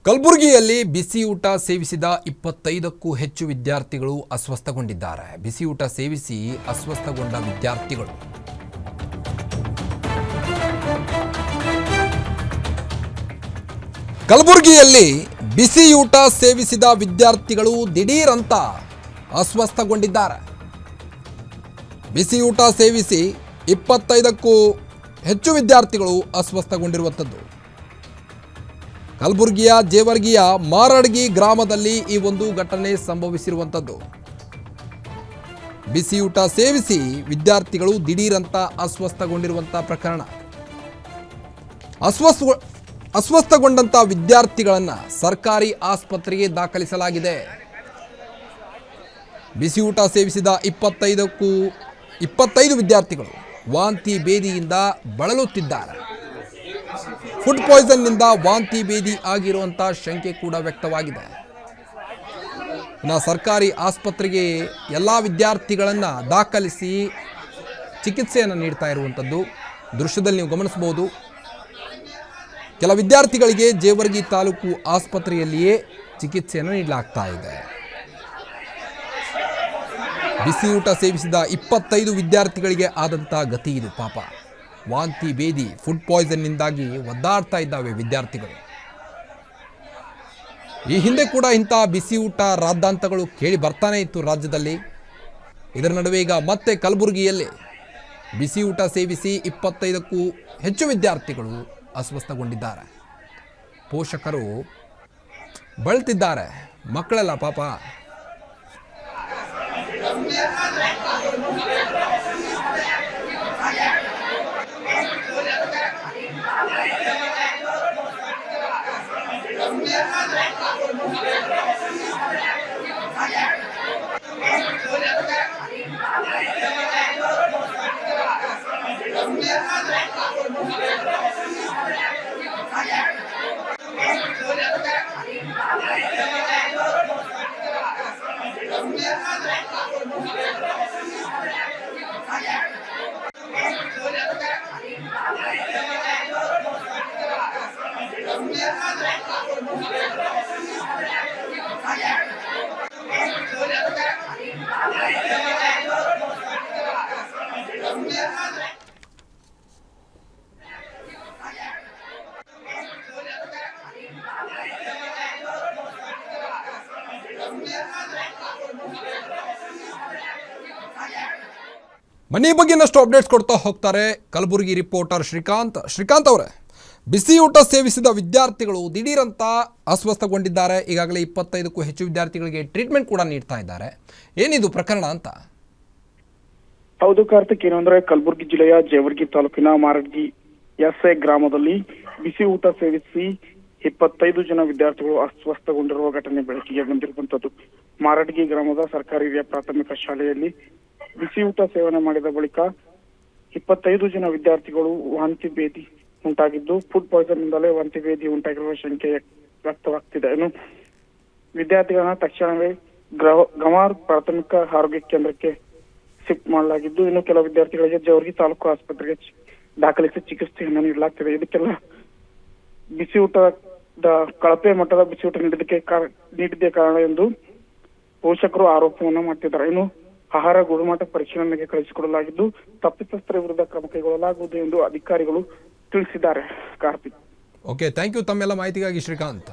ಕಲಬುರಗಿಯಲ್ಲಿ ಬಿಸಿ ಊಟ ಸೇವಿಸಿದ 25ಕ್ಕೂ ಹೆಚ್ಚು ವಿದ್ಯಾರ್ಥಿಗಳು ಅಸ್ವಸ್ಥಗೊಂಡಿದ್ದಾರೆ. ಬಿಸಿ ಊಟ ಸೇವಿಸಿ ಅಸ್ವಸ್ಥಗೊಂಡ ವಿದ್ಯಾರ್ಥಿಗಳು ಕಲಬುರಗಿಯಲ್ಲಿ ಬಿಸಿ ಊಟ ಸೇವಿಸಿದ ವಿದ್ಯಾರ್ಥಿಗಳು ದಿಢೀರಂತ ಅಸ್ವಸ್ಥಗೊಂಡಿದ್ದಾರೆ. ಬಿಸಿ ಊಟ ಸೇವಿಸಿ 25ಕ್ಕೂ ಹೆಚ್ಚು ವಿದ್ಯಾರ್ಥಿಗಳು ಅಸ್ವಸ್ಥಗೊಂಡಿರುವಂಥದ್ದು. ಕಲಬುರಗಿಯ ಜೇವರ್ಗಿಯ ಮಾರಡ್ಗಿ ಗ್ರಾಮದಲ್ಲಿ ಈ ಒಂದು ಘಟನೆ ಸಂಭವಿಸಿರುವಂಥದ್ದು. ಬಿಸಿಯೂಟ ಸೇವಿಸಿ ವಿದ್ಯಾರ್ಥಿಗಳು ದಿಢೀರಂತ ಅಸ್ವಸ್ಥಗೊಂಡಿರುವಂಥ ಪ್ರಕರಣ. ಅಸ್ವಸ್ಥಗೊಂಡಂಥ ವಿದ್ಯಾರ್ಥಿಗಳನ್ನು ಸರ್ಕಾರಿ ಆಸ್ಪತ್ರೆಗೆ ದಾಖಲಿಸಲಾಗಿದೆ. ಬಿಸಿಯೂಟ ಸೇವಿಸಿದ 25 ವಿದ್ಯಾರ್ಥಿಗಳು ವಾಂತಿ ಭೇದಿಯಿಂದ ಬಳಲುತ್ತಿದ್ದಾರೆ. ಫುಡ್ ಪಾಯ್ಸನ್ನಿಂದ ವಾಂತಿ ಭೇದಿ ಆಗಿರುವಂಥ ಶಂಕೆ ಕೂಡ ವ್ಯಕ್ತವಾಗಿದೆ. ಸರ್ಕಾರಿ ಆಸ್ಪತ್ರೆಗೆ ಎಲ್ಲ ವಿದ್ಯಾರ್ಥಿಗಳನ್ನು ದಾಖಲಿಸಿ ಚಿಕಿತ್ಸೆಯನ್ನು ನೀಡ್ತಾ ಇರುವಂಥದ್ದು ದೃಶ್ಯದಲ್ಲಿ ನೀವು ಗಮನಿಸಬಹುದು. ಕೆಲ ವಿದ್ಯಾರ್ಥಿಗಳಿಗೆ ಜೇವರ್ಗಿ ತಾಲೂಕು ಆಸ್ಪತ್ರೆಯಲ್ಲಿಯೇ ಚಿಕಿತ್ಸೆಯನ್ನು ನೀಡಲಾಗ್ತಾ ಇದೆ. ಬಿಸಿಯೂಟ ಸೇವಿಸಿದ 25 ವಿದ್ಯಾರ್ಥಿಗಳಿಗೆ ಆದಂಥ ಗತಿ ಇದು ಪಾಪ. ವಾಂತಿ ಭೇದಿ ಫುಡ್ ಪಾಯ್ಸನ್ನಿಂದಾಗಿ ಒದ್ದಾಡ್ತಾ ಇದ್ದಾವೆ ವಿದ್ಯಾರ್ಥಿಗಳು. ಈ ಹಿಂದೆ ಕೂಡ ಇಂಥ ಬಿಸಿಯೂಟ ರಾದ್ದಾಂತಗಳು ಕೇಳಿ ಬರ್ತಾನೆ ಇತ್ತು ರಾಜ್ಯದಲ್ಲಿ. ಇದರ ನಡುವೆ ಈಗ ಮತ್ತೆ ಕಲಬುರಗಿಯಲ್ಲಿ ಬಿಸಿಯೂಟ ಸೇವಿಸಿ 25ಕ್ಕೂ ಹೆಚ್ಚು ವಿದ್ಯಾರ್ಥಿಗಳು ಅಸ್ವಸ್ಥಗೊಂಡಿದ್ದಾರೆ. ಪೋಷಕರು ಬಳಲ್ತಿದ್ದಾರೆ. ಮಕ್ಕಳೆಲ್ಲ ಪಾಪ. ಮನೆ ಬಗ್ಗೆನಷ್ಟು ಅಪ್ಡೇಟ್ಸ್ ಕೊಡ್ತಾ ಹೋಗ್ತಾರೆ ಕಲಬುರಗಿ ರಿಪೋರ್ಟರ್ ಶ್ರೀಕಾಂತ್ ಅವರೇ, ಬಿಸಿಯೂಟ ಸೇವಿಸಿದ ವಿದ್ಯಾರ್ಥಿಗಳು ದಿಢೀರಂತ ಅಸ್ವಸ್ಥಗೊಂಡಿದ್ದಾರೆ. ಈಗಾಗಲೇ 25ಕ್ಕೂ ಹೆಚ್ಚು ವಿದ್ಯಾರ್ಥಿಗಳಿಗೆ ಟ್ರೀಟ್ಮೆಂಟ್ ಕೂಡ ನೀಡ್ತಾ ಇದ್ದಾರೆ. ಏನಿದು ಪ್ರಕರಣ ಅಂತ? ಹೌದು ಕಾರ್ತಿಕ್, ಏನಂದ್ರೆ ಕಲಬುರಗಿ ಜಿಲ್ಲೆಯ ಜೇವರ್ಗಿ ತಾಲೂಕಿನ ಮಾರಡ್ಗಿ ಎಸ್ಎ ಗ್ರಾಮದಲ್ಲಿ ಬಿಸಿ ಊಟ ಸೇವಿಸಿ 25 ಜನ ವಿದ್ಯಾರ್ಥಿಗಳು ಅಸ್ವಸ್ಥಗೊಂಡಿರುವ ಘಟನೆ ಬೆಳಕಿಗೆ ಬಂದಿರುವಂತದ್ದು. ಮಾರಡ್ಗಿ ಗ್ರಾಮದ ಸರ್ಕಾರಿ ಹಿರಿಯ ಪ್ರಾಥಮಿಕ ಶಾಲೆಯಲ್ಲಿ ಬಿಸಿ ಊಟ ಸೇವನೆ ಮಾಡಿದ ಬಳಿಕ 25 ಜನ ವಿದ್ಯಾರ್ಥಿಗಳು ವಾಂತಿ ಭೇದಿ ಉಂಟಾಗಿದ್ದು, ಫುಡ್ ಪಾಯ್ಸನ್ ನಿಂದಲೇ ವಾಂತಿ ಭೇದಿ ಉಂಟಾಗಿರುವ ಶಂಕೆ ವ್ಯಕ್ತವಾಗ್ತಿದೆ. ಇನ್ನು ವಿದ್ಯಾರ್ಥಿಗಳನ್ನ ತಕ್ಷಣವೇ ಗಮಾರ್ ಪ್ರಾಥಮಿಕ ಆರೋಗ್ಯ ಕೇಂದ್ರಕ್ಕೆ ಶಿಫ್ಟ್ ಮಾಡಲಾಗಿದ್ದು, ಇನ್ನು ಕೆಲ ವಿದ್ಯಾರ್ಥಿಗಳಿಗೆ ಜೇವರ್ಗಿ ತಾಲೂಕು ಆಸ್ಪತ್ರೆಗೆ ದಾಖಲಿಸಿ ಚಿಕಿತ್ಸೆಯನ್ನು ನೀಡಲಾಗ್ತಿದೆ. ಇದಕ್ಕೆಲ್ಲ ಬಿಸಿ ಊಟದ ಕಳಪೆ ಮಟ್ಟದ ಬಿಸಿ ಊಟ ನೀಡಿದ್ದೇ ಕಾರಣ ಎಂದು ಪೋಷಕರು ಆರೋಪವನ್ನು ಮಾಡ್ತಿದ್ದಾರೆ. ಇನ್ನು ಆಹಾರ ಗುಣಮಟ್ಟ ಪರಿಶೀಲನೆಗೆ ಕಳಿಸಿಕೊಡಲಾಗಿದ್ದು, ತಪ್ಪಿತಸ್ಥರ ವಿರುದ್ಧ ಕ್ರಮ ಕೈಗೊಳ್ಳಲಾಗುವುದು ಎಂದು ಅಧಿಕಾರಿಗಳು ತಿಳಿಸಿದ್ದಾರೆ. ಕಾರ್ತಿಕ್, ಓಕೆ, ಥ್ಯಾಂಕ್ ಯು ತಮ್ಮೆಲ್ಲ ಮಾಹಿತಿಗಾಗಿ ಶ್ರೀಕಾಂತ್.